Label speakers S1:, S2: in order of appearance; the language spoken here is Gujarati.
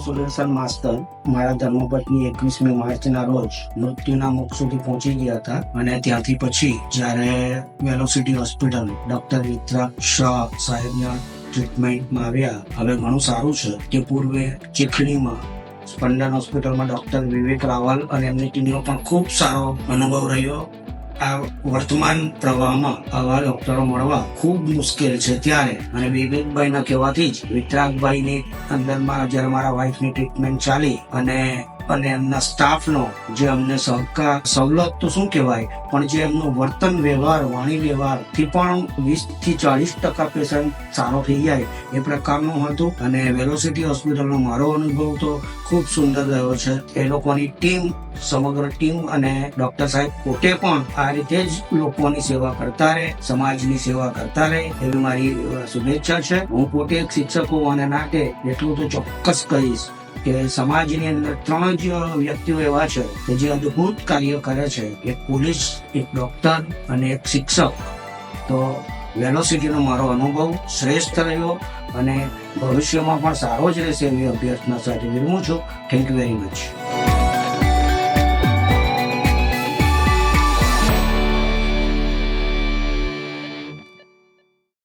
S1: સુદર્શન માસ્તર મારા ધર્મપત્ની 21મી માર્ચના રોજ મૃત્યુના મુખ સુધી પહોંચી ગયા હતા અને ત્યાંથી પછી જ્યારે વેલોસિટી હોસ્પિટલ ડોક્ટર વિતરાગ શાહ સાહેબના ટ્રીટમેન્ટમાં આવ્યા, હવે ઘણું સારું છે. તે પૂર્વે ચીખલીમાં સ્પંદન હોસ્પિટલમાં ડોક્ટર વિવેક રાવલ અને એમની ટીમનો પણ ખૂબ સારો અનુભવ રહ્યો. આ વર્તમાન પ્રવાહમાં આવા ડોક્ટરો મળવા ખૂબ મુશ્કેલ છે ત્યારે અને વિવેકભાઈના કહેવાથી જ વિતરાગભાઈની અંદરમાં જ્યારે મારા વાઈફની ટ્રીટમેન્ટ ચાલી અને એમના સ્ટાફનો જે અમને સહકાર, સવલત તો શું કહેવાય, પણ જે એમનું વર્તન વ્યવહાર, વાણી વ્યવહારથી પણ 20 થી 40% પેશન્ટ સારો થઈ જાય એ પ્રકારનું હતું. અને વેલોસિટી હોસ્પિટલનો મારો અનુભવ તો ખૂબ સુંદર રહ્યો છે. એ લોકોની ટીમ, સમગ્ર ટીમ અને ડોક્ટર સાહેબ પોતે પણ આ રીતે જ લોકોની સેવા કરતા રહે, સમાજની સેવા કરતા રહે એવી મારી શુભેચ્છા છે. હું પોતે એક શિક્ષક હોવાના નાતે એટલું તો ચોક્કસ કહીશ કે સમાજની અંદર 3 જ વ્યક્તિઓ એવા છે કે જે અદ્ભુત કાર્ય કરે છે: એક પોલીસ, એક ડોક્ટર અને એક શિક્ષક. તો વેલોસિટીનો મારો અનુભવ શ્રેષ્ઠ રહ્યો અને ભવિષ્યમાં પણ સારો જ રહેશે એવી અભ્યર્થના સાથે વિરમું છું. Thank you very much.